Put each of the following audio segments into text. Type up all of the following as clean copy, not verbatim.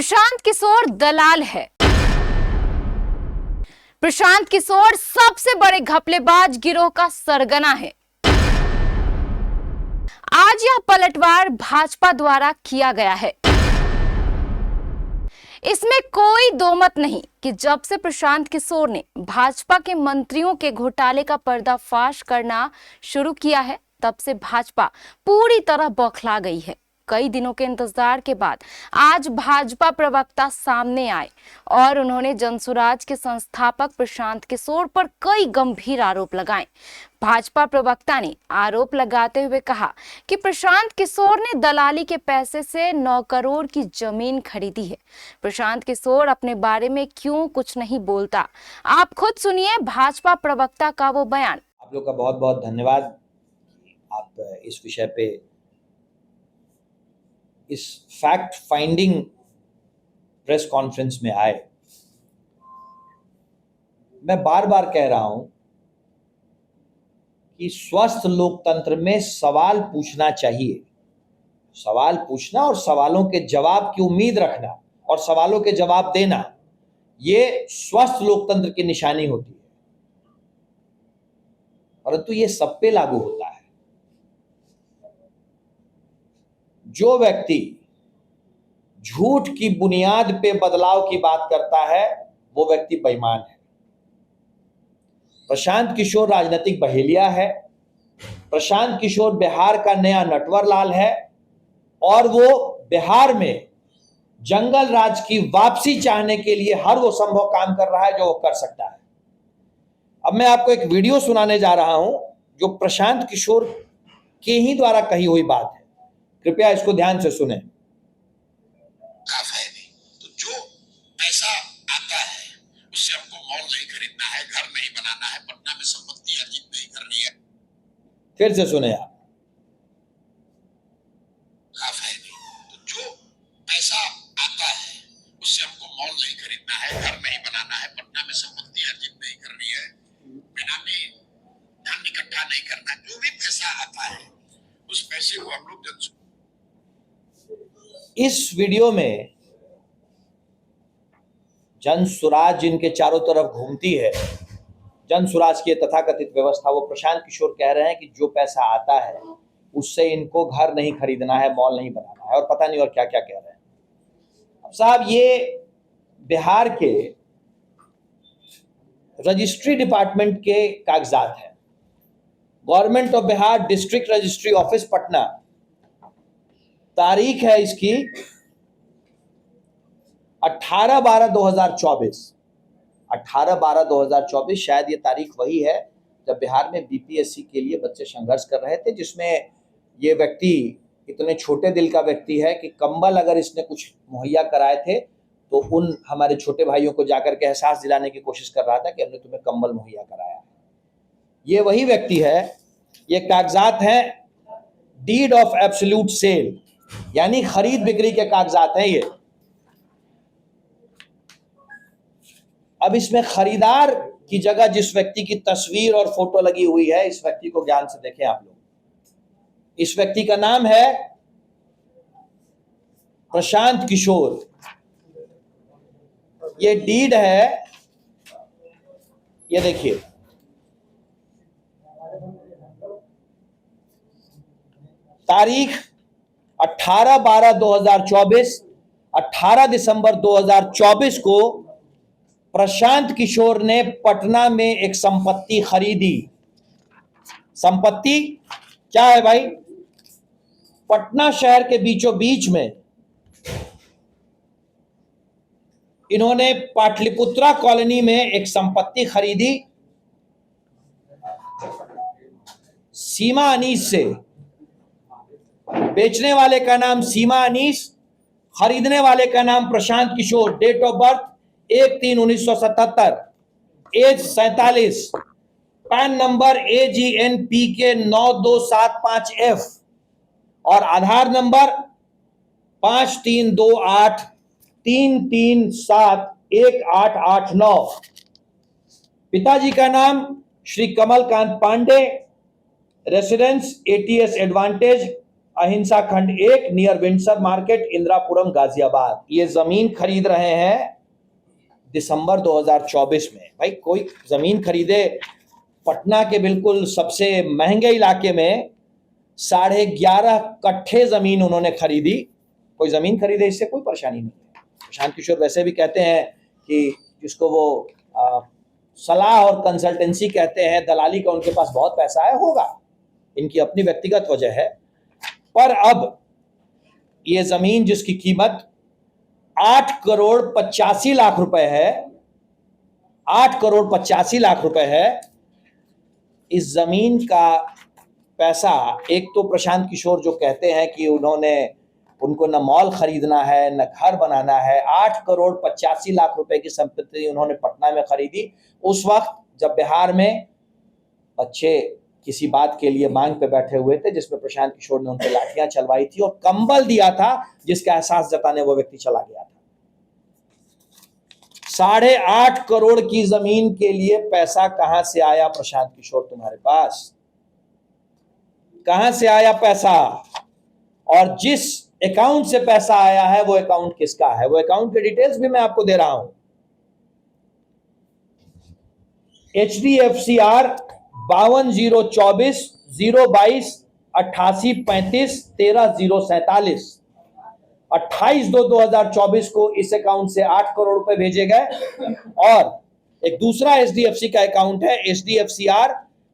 प्रशांत किशोर दलाल है। प्रशांत किशोर सबसे बड़े घपलेबाज गिरोह का सरगना है। आज यह पलटवार भाजपा द्वारा किया गया है। इसमें कोई दो मत नहीं कि जब से प्रशांत किशोर ने भाजपा के मंत्रियों के घोटाले का पर्दाफाश करना शुरू किया है, तब से भाजपा पूरी तरह बौखला गई है। कई दिनों के इंतजार के बाद आज भाजपा प्रवक्ता सामने आए और उन्होंने जनसुराज के संस्थापक प्रशांत किशोर पर कई गंभीर आरोप लगाए। भाजपा प्रवक्ता ने आरोप लगाते हुए कहा कि प्रशांत किशोर ने दलाली के पैसे से 9 करोड़ की जमीन खरीदी है। प्रशांत किशोर अपने बारे में क्यों कुछ नहीं बोलता, आप खुद सुनिए भाजपा प्रवक्ता का वो बयान। आप लोग का बहुत बहुत धन्यवाद। आप इस विषय पे इस फैक्ट फाइंडिंग प्रेस कॉन्फ्रेंस में आए। मैं बार बार कह रहा हूं कि स्वस्थ लोकतंत्र में सवाल पूछना चाहिए। सवाल पूछना और सवालों के जवाब की उम्मीद रखना और सवालों के जवाब देना, ये स्वस्थ लोकतंत्र की निशानी होती है। परंतु ये सब पे लागू होता है। जो व्यक्ति झूठ की बुनियाद पे बदलाव की बात करता है वो व्यक्ति बेईमान है। प्रशांत किशोर राजनीतिक बहेलिया है। प्रशांत किशोर बिहार का नया नटवर लाल है और वो बिहार में जंगल राज की वापसी चाहने के लिए हर वो संभव काम कर रहा है जो वो कर सकता है। अब मैं आपको एक वीडियो सुनाने जा रहा हूं जो प्रशांत किशोर के ही द्वारा कही हुई बात है। कृपया इसको ध्यान से सुने। तो जो पैसा आता है उससे हमको मॉल नहीं खरीदना है, घर नहीं बनाना है, पटना में संपत्ति अर्जित नहीं करनी है। फिर से सुने आप। तो जो पैसा आता है उससे हमको मॉल नहीं खरीदना है, घर नहीं बनाना है, पटना में संपत्ति अर्जित नहीं करनी है, बेनामी धन इकट्ठा नहीं करना। जो भी पैसा आता है उस पैसे को हम लोग इस वीडियो में जनसुराज जिनके चारों तरफ घूमती है, जनसुराज की तथाकथित व्यवस्था, वो प्रशांत किशोर कह रहे हैं कि जो पैसा आता है उससे इनको घर नहीं खरीदना है, मॉल नहीं बनाना है और पता नहीं और क्या क्या कह रहे हैं। अब साहब, ये बिहार के रजिस्ट्री डिपार्टमेंट के कागजात हैं। Government of Bihar district registry office Patna, तारीख है इसकी 18/12/2024। 18/12/2024 शायद ये तारीख वही है जब बिहार में बीपीएससी के लिए बच्चे संघर्ष कर रहे थे, जिसमें ये व्यक्ति इतने छोटे दिल का व्यक्ति है कि कंबल अगर इसने कुछ मुहैया कराए थे तो उन हमारे छोटे भाइयों को जाकर के एहसास दिलाने की कोशिश कर रहा था कि हमने तुम्हें कंबल मुहैया कराया है। ये वही व्यक्ति है। ये कागजात हैं डीड ऑफ एब्सोल्यूट सेल, यानी खरीद बिक्री के कागजात हैं ये। अब इसमें खरीदार की जगह जिस व्यक्ति की तस्वीर और फोटो लगी हुई है, इस व्यक्ति को ध्यान से देखें आप लोग। इस व्यक्ति का नाम है प्रशांत किशोर। ये डीड है, ये देखिए। तारीख 18/12/2024, 18 दिसंबर 2024 को प्रशांत किशोर ने पटना में एक संपत्ति खरीदी। संपत्ति क्या है भाई? पटना शहर के बीचों बीच में इन्होंने पाटलिपुत्रा कॉलोनी में एक संपत्ति खरीदी सीमा अनीस से। बेचने वाले का नाम सीमा अनीस, खरीदने वाले का नाम Prashant Kishor. Date of birth 1/3/1977, age 47, PAN number AGNPK 9275F और आधार नंबर 532833718889। पिताजी का नाम Shri Kamalkant Pandey, residence ATS advantage, Ahinsa Khand 1 near Windsor market, Indirapuram, Ghaziabad. ये जमीन खरीद रहे हैं दिसंबर 2024 में। भाई कोई जमीन खरीदे पटना के बिल्कुल सबसे महंगे इलाके में, 11.5 कट्ठे जमीन उन्होंने खरीदी। कोई जमीन खरीदे इससे कोई परेशानी नहीं है। प्रशांत किशोर वैसे भी कहते हैं कि जिसको वो सलाह और कंसल्टेंसी कहते हैं, दलाली का उनके पास बहुत पैसा है, होगा, इनकी अपनी व्यक्तिगत वजह है। पर अब ये जमीन जिसकी कीमत 8,85,00,000 रुपए है, 8,85,00,000 रुपए है, इस जमीन का पैसा, एक तो प्रशांत किशोर जो कहते हैं कि उनको न मॉल खरीदना है न घर बनाना है, 8,85,00,000 रुपए की संपत्ति उन्होंने पटना में खरीदी उस वक्त जब बिहार में बच्चे किसी बात के लिए मांग पे बैठे हुए थे, जिसमें प्रशांत किशोर ने उन पे लाठियां चलवाई थी और कंबल दिया था, जिसका एहसास जताने वो व्यक्ति चला गया था। 8.5 करोड़ की जमीन के लिए पैसा कहां से आया प्रशांत किशोर तुम्हारे पास? कहां से आया पैसा? और जिस अकाउंट से पैसा आया है वो अकाउंट किसका है? वो अकाउंट की डिटेल्स भी मैं आपको दे रहा हूं। HDFCR 52,024 022 88 35 13,047। 28/2/2024 को इस अकाउंट से 8 करोड़ रुपए भेजे गए। और एक दूसरा HDFC का अकाउंट है HDFCR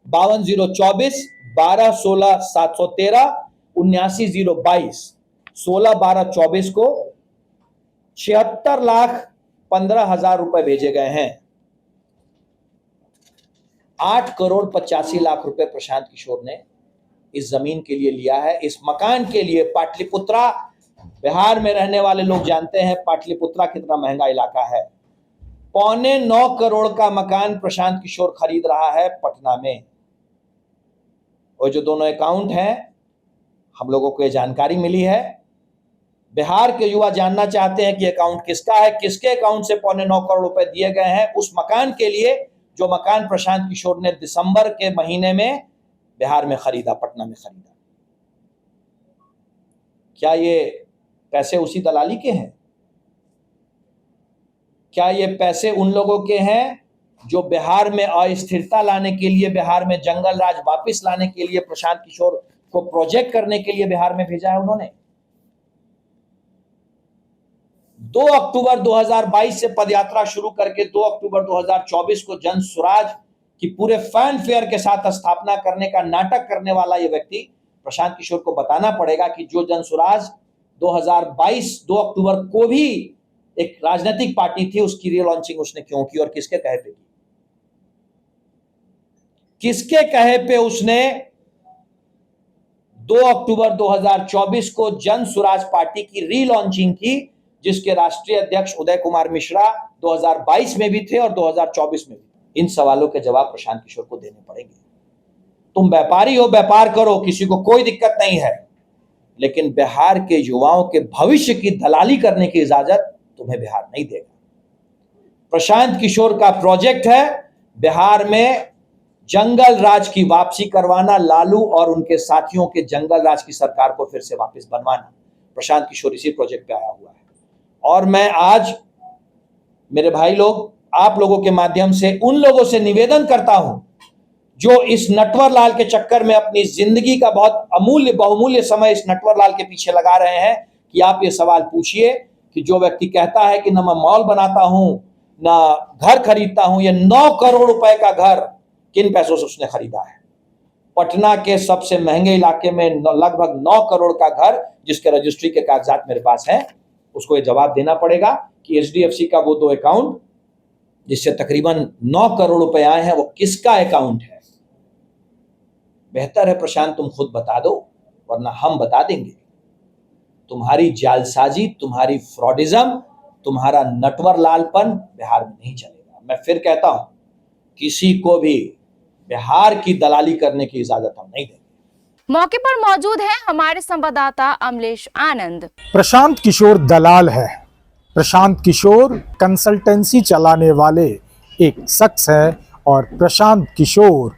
52,024 12/16 713 79,022। 16/12/24 को 76,15,000 रुपए भेजे गए हैं। 8,85,00,000 रुपए प्रशांत किशोर ने इस जमीन के लिए लिया है, इस मकान के लिए। पाटलिपुत्रा, बिहार में रहने वाले लोग जानते हैं पाटलिपुत्रा कितना महंगा इलाका है। 8.25 करोड़ का मकान प्रशांत किशोर खरीद रहा है पटना में। और जो दोनों अकाउंट हैं, हम लोगों को ये जानकारी मिली है। बिहार के युवा जानना चाहते हैं कि अकाउंट किसका है, किसके अकाउंट से 8.25 करोड़ रुपए दिए गए हैं उस मकान के लिए, जो मकान प्रशांत किशोर ने दिसंबर के महीने में बिहार में खरीदा, पटना में खरीदा। क्या ये पैसे उसी दलाली के हैं? क्या ये पैसे उन लोगों के हैं जो बिहार में अस्थिरता लाने के लिए, बिहार में जंगल राज वापस लाने के लिए प्रशांत किशोर को प्रोजेक्ट करने के लिए बिहार में भेजा है उन्होंने? 2 अक्टूबर 2022 से पदयात्रा शुरू करके 2 अक्टूबर 2024 को जन स्वराज की पूरे फैन फेयर के साथ स्थापना करने का नाटक करने वाला यह व्यक्ति प्रशांत किशोर को बताना पड़ेगा कि जो जन स्वराज 2022 2 अक्टूबर को भी एक राजनीतिक पार्टी थी, उसकी रीलॉन्चिंग उसने क्यों की और किसके कहे पे की? किसके कहे पे उसने 2 अक्टूबर 2024 को जन स्वराज पार्टी की रीलॉन्चिंग की, जिसके राष्ट्रीय अध्यक्ष उदय कुमार मिश्रा 2022 में भी थे और 2024 में भी? इन सवालों के जवाब प्रशांत किशोर को देने पड़ेंगे। तुम व्यापारी हो, व्यापार करो, किसी को कोई दिक्कत नहीं है, लेकिन बिहार के युवाओं के भविष्य की दलाली करने की इजाजत तुम्हें बिहार नहीं देगा। प्रशांत किशोर का प्रोजेक्ट है बिहार में जंगल राज की वापसी करवाना, लालू और उनके साथियों के जंगल राज की सरकार को फिर से वापस बनवाना। प्रशांत किशोर इसी प्रोजेक्ट पे आया हुआ है। और मैं आज मेरे भाई लोग, आप लोगों के माध्यम से उन लोगों से निवेदन करता हूं जो इस नटवर लाल के चक्कर में अपनी जिंदगी का बहुत अमूल्य बहुमूल्य समय इस नटवर लाल के पीछे लगा रहे हैं, कि आप ये सवाल पूछिए कि जो व्यक्ति कहता है कि न मैं मॉल बनाता हूं न घर खरीदता हूं, ये 9 करोड़ रुपए का घर किन पैसों से उसने खरीदा है? पटना के सबसे महंगे इलाके में लगभग 9 करोड़ का घर, जिसके रजिस्ट्री के कागजात मेरे पास हैं, उसको ये जवाब देना पड़ेगा कि HDFC का वो 2 अकाउंट जिससे तकरीबन 9 करोड़ रुपए आए हैं, वो किसका अकाउंट है? बेहतर है प्रशांत तुम खुद बता दो, वरना हम बता देंगे। तुम्हारी जालसाजी, तुम्हारी फ्रॉडिज्म, तुम्हारा नटवर लालपन बिहार में नहीं चलेगा। मैं फिर कहता हूं, किसी को भी बिहार की दलाली करने की इजाजत हम नहीं देंगे। मौके पर मौजूद है हमारे संवाददाता अमलेश आनंद। प्रशांत किशोर दलाल है। प्रशांत किशोर कंसल्टेंसी चलाने वाले एक शख्स है और प्रशांत किशोर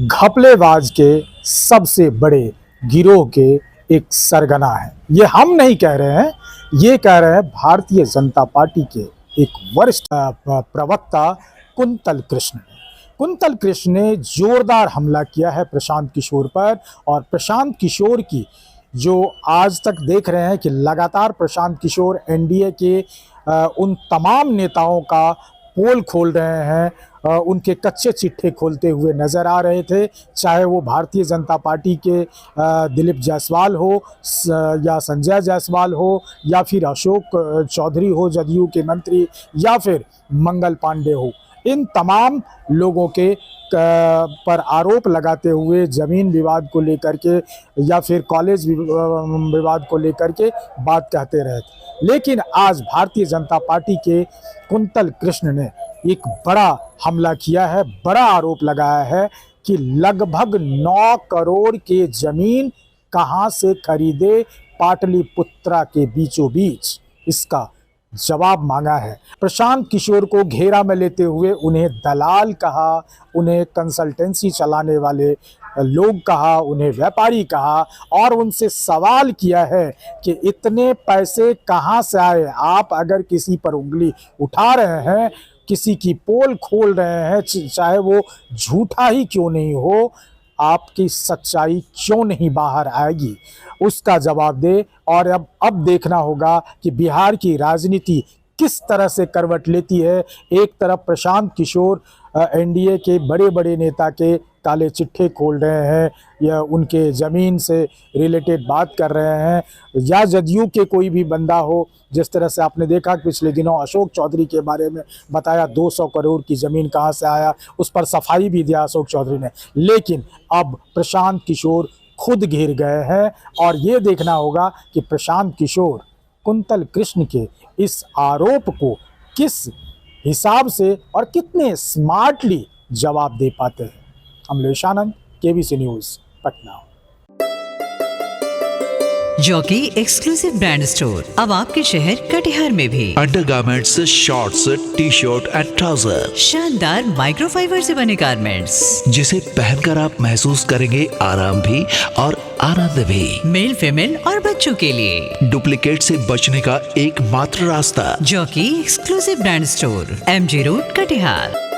घपलेबाज के सबसे बड़े गिरोह के एक सरगना है। ये हम नहीं कह रहे हैं, ये कह रहे हैं भारतीय जनता पार्टी के एक वरिष्ठ प्रवक्ता कुंतल कृष्ण। कुंतल कृष्ण ने जोरदार हमला किया है प्रशांत किशोर पर, और प्रशांत किशोर की जो आज तक देख रहे हैं कि लगातार प्रशांत किशोर एनडीए के उन तमाम नेताओं का पोल खोल रहे हैं, उनके कच्चे चिट्ठे खोलते हुए नज़र आ रहे थे, चाहे वो भारतीय जनता पार्टी के दिलीप जायसवाल हो या संजय जायसवाल हो या फिर अशोक चौधरी हो जदयू के मंत्री, या फिर मंगल पांडे हो। इन तमाम लोगों के पर आरोप लगाते हुए ज़मीन विवाद को लेकर के या फिर कॉलेज विवाद को लेकर के बात कहते रहे थे। लेकिन आज भारतीय जनता पार्टी के कुंतल कृष्ण ने एक बड़ा हमला किया है, बड़ा आरोप लगाया है कि लगभग 9 करोड़ के ज़मीन कहां से खरीदे पाटलिपुत्रा के बीचों बीच, इसका जवाब मांगा है। प्रशांत किशोर को घेरा में लेते हुए उन्हें दलाल कहा, उन्हें कंसल्टेंसी चलाने वाले लोग कहा, उन्हें व्यापारी कहा, और उनसे सवाल किया है कि इतने पैसे कहां से आए। आप अगर किसी पर उंगली उठा रहे हैं, किसी की पोल खोल रहे हैं, चाहे वो झूठा ही क्यों नहीं हो, आपकी सच्चाई क्यों नहीं बाहर आएगी, उसका जवाब दे। और अब देखना होगा कि बिहार की राजनीति किस तरह से करवट लेती है। एक तरफ प्रशांत किशोर एनडीए के बड़े बड़े नेता के काले चिट्ठे खोल रहे हैं या उनके ज़मीन से रिलेटेड बात कर रहे हैं, या जदयू के कोई भी बंदा हो, जिस तरह से आपने देखा कि पिछले दिनों अशोक चौधरी के बारे में बताया 200 करोड़ की ज़मीन कहां से आया, उस पर सफाई भी दिया अशोक चौधरी ने। लेकिन अब प्रशांत किशोर खुद घिर गए हैं, और ये देखना होगा कि प्रशांत किशोर कुंतल कृष्ण के इस आरोप को किस हिसाब से और कितने स्मार्टली जवाब दे पाते हैं। Amlesh Anand, KBC news, Patna. Jockey exclusive brand store अब आपके शहर कटिहार में भी। Undergarments, shorts, T shirt and trouser, शानदार माइक्रोफाइबर से बने गारमेंट्स जिसे पहनकर आप महसूस करेंगे आराम भी और आनंद भी। मेल, फीमेल और बच्चों के लिए डुप्लीकेट से बचने का एकमात्र रास्ता jockey exclusive brand store, MG road, Katihar.